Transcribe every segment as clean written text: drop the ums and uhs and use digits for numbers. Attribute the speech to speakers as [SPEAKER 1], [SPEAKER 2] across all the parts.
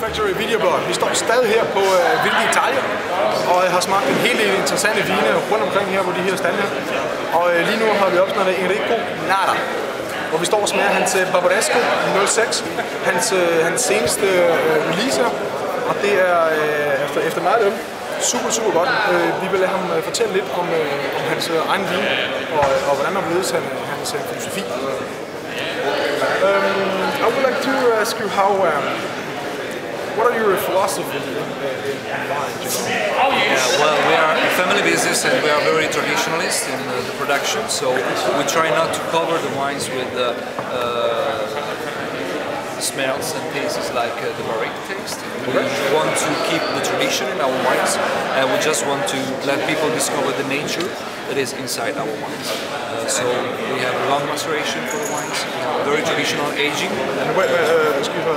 [SPEAKER 1] Factory videoblog. Vi står stadig her på Vilde Italia, og jeg har smagt en hel del interessante vine rundt omkring her på de her stande her. Og lige nu har vi opsnakket Enrico Nada, hvor vi står og smager hans Barbaresco 06, hans seneste release her. Og det er efter meget dømme super godt. Vi vil lade ham fortælle lidt om hans egen vin, og hvordan der blevet hans filosofi. I would like to ask you what are your philosophy in wine?
[SPEAKER 2] Yeah, well, we are a family business and we are very traditionalist in the production, so we try not to cover the wines with smells and tastes like the barrique taste. We want to keep the tradition in our wines, and we just want to let people discover the nature that is inside our wines. So we have long maceration for the wines, very traditional aging.
[SPEAKER 1] Excuse me,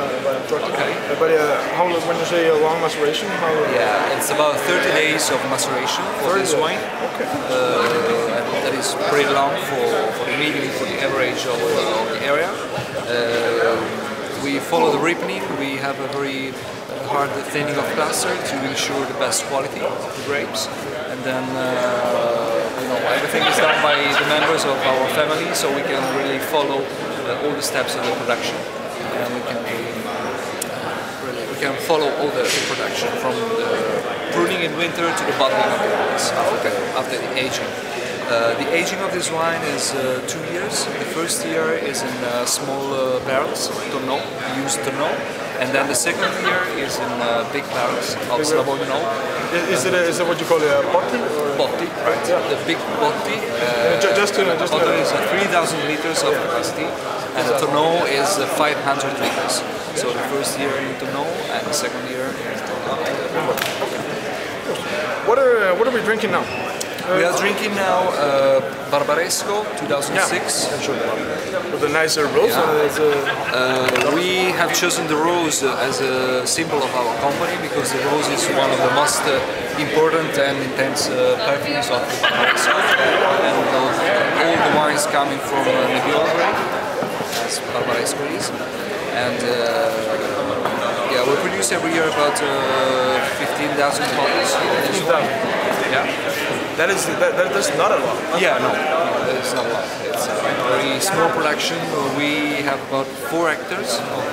[SPEAKER 1] okay. But when you say long maceration,
[SPEAKER 2] Yeah, it's about 30 days of maceration for this wine.
[SPEAKER 1] Okay.
[SPEAKER 2] And that is pretty long for the medium, for the average of the area. We follow the ripening. We have a very hard thinning of cluster to ensure the best quality of the grapes, and then everything is done by the members of our family, so we can really follow all the steps of the production, and we can follow all the production from the pruning in winter to the bottling of the wines after the aging. The aging of this wine is 2 years. The first year is in small barrels, tonneau, used tonneau, and then the second year is in big barrels of Slavonino.
[SPEAKER 1] Is it what you call a botti?
[SPEAKER 2] Botti, right? Yeah. The big botti. Botti is 3,000 liters of capacity, and the tonneau is 500 liters. So the first year in tonneau and the second year in tonneau.
[SPEAKER 1] What are we drinking now?
[SPEAKER 2] We are drinking now Barbaresco 2006.
[SPEAKER 1] Yeah, sure. With a nicer rose.
[SPEAKER 2] Yeah. We have chosen the rose as a symbol of our company because the rose is one of the most important and intense perfumes of Barbaresco. And all the wines coming from Nebbiolo grape, as Barbaresco is. And yeah, we produce every year about 15,000 bottles.
[SPEAKER 1] 15,000?
[SPEAKER 2] Yeah.
[SPEAKER 1] That's not a lot.
[SPEAKER 2] Yeah, no, that is not a lot. It's a very small production. We have about 4 hectares of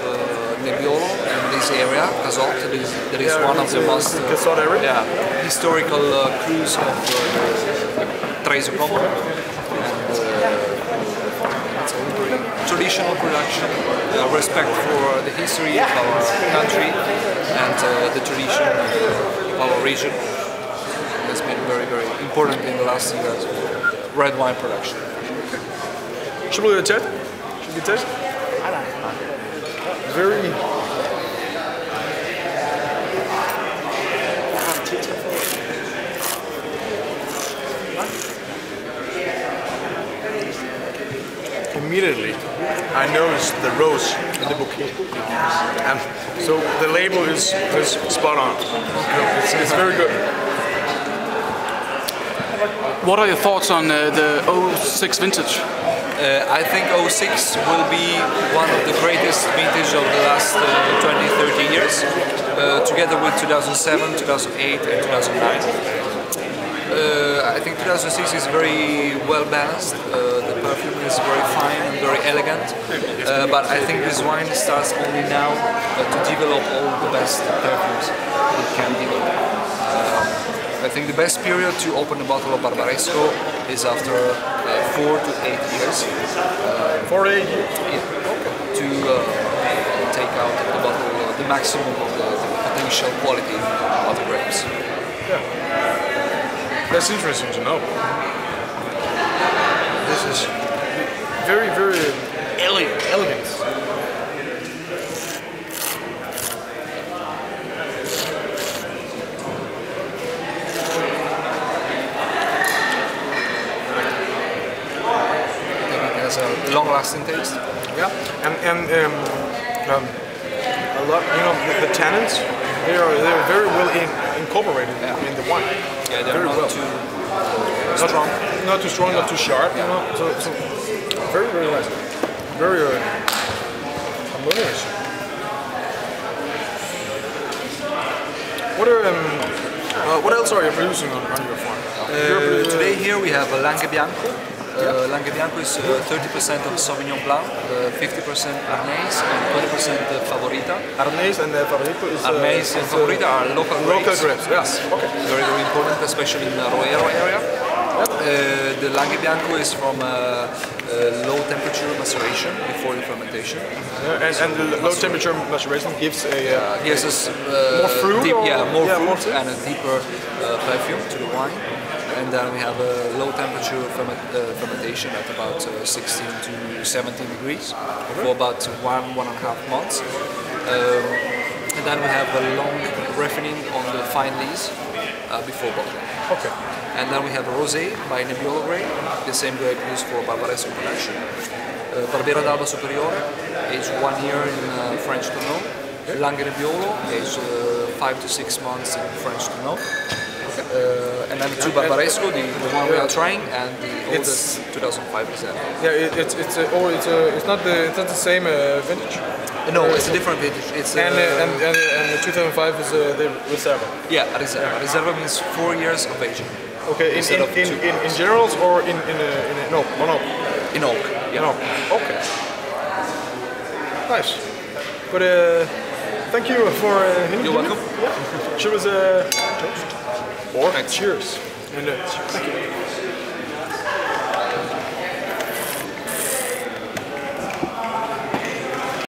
[SPEAKER 2] Nebbiolo in this area, Casot. That is one of the most historical cruise of Treviso Como. It's a very traditional production, respect for the history of our country and the tradition of our region. Has been very important in the last years for red wine production.
[SPEAKER 1] Should we taste? Should we taste? Very. Immediately, I noticed the rose in the bouquet, and so the label is spot on. It's very good.
[SPEAKER 3] What are your thoughts on the 06 vintage?
[SPEAKER 2] I think 06 will be one of the greatest vintage of the last 20-30 years, together with 2007, 2008 and 2009. I think 2006 is very well balanced, the perfume is very fine and very elegant, but I think this wine starts only now to develop all the best perfumes it can develop. I think the best period to open a bottle of Barbaresco is after 4 to 8 years.
[SPEAKER 1] 4 to 8 years?
[SPEAKER 2] Yeah. To take out of the bottle the maximum of the potential quality of the grapes.
[SPEAKER 1] Yeah. That's interesting to know. This is very elegant.
[SPEAKER 2] A long-lasting taste.
[SPEAKER 1] Yeah, and a lot. The tannins, they're very well incorporated in the wine.
[SPEAKER 2] Yeah, they're
[SPEAKER 1] very
[SPEAKER 2] not
[SPEAKER 1] well.
[SPEAKER 2] too strong.
[SPEAKER 1] Not too strong, not too sharp.
[SPEAKER 2] Yeah.
[SPEAKER 1] So very nice. Very harmonious. What else are you producing on your farm?
[SPEAKER 2] Today here we have a Langhe Bianco. Langhe Bianco is 30% of Sauvignon Blanc, 50% Arnais, and 20% Favorita.
[SPEAKER 1] Arnais and Favorito is...
[SPEAKER 2] Arnais and Favorita are local grapes.
[SPEAKER 1] Local grapes, yes. Okay.
[SPEAKER 2] Very, very important, especially in the Roero area. The Langhe Bianco is from low temperature maceration before the fermentation.
[SPEAKER 1] And the low temperature maceration gives a...
[SPEAKER 2] gives us
[SPEAKER 1] more fruit?
[SPEAKER 2] More fruit and a deeper perfume to the wine. And then we have a low temperature fermentation at about 16 to 17 degrees for about 1.5 months. And then we have a long ripening on the fine lees before bottling.
[SPEAKER 1] Okay.
[SPEAKER 2] And then we have a rosé by Nebbiolo grape, the same grape used for Barbaresco production. Barbera d'Alba Superiore, aged 1 year in French Tonneau. Langhe Nebbiolo, aged 5 to 6 months in French Tonneau. And then the two Barbaresco, the one we are trying, and the oldest 2005 Reserva.
[SPEAKER 1] Yeah, it's not the same vintage.
[SPEAKER 2] No, it's a different vintage. It's
[SPEAKER 1] and the 2005 is the Reserva.
[SPEAKER 2] Yeah, Reserva. Reserva means 4 years of aging.
[SPEAKER 1] Okay, in generals or in no, one oak?
[SPEAKER 2] In oak. Yeah.
[SPEAKER 1] In oak. Okay. Nice. But thank you for.
[SPEAKER 2] You're welcome.
[SPEAKER 1] Yeah. Should we toast? Or cheers. And thank you.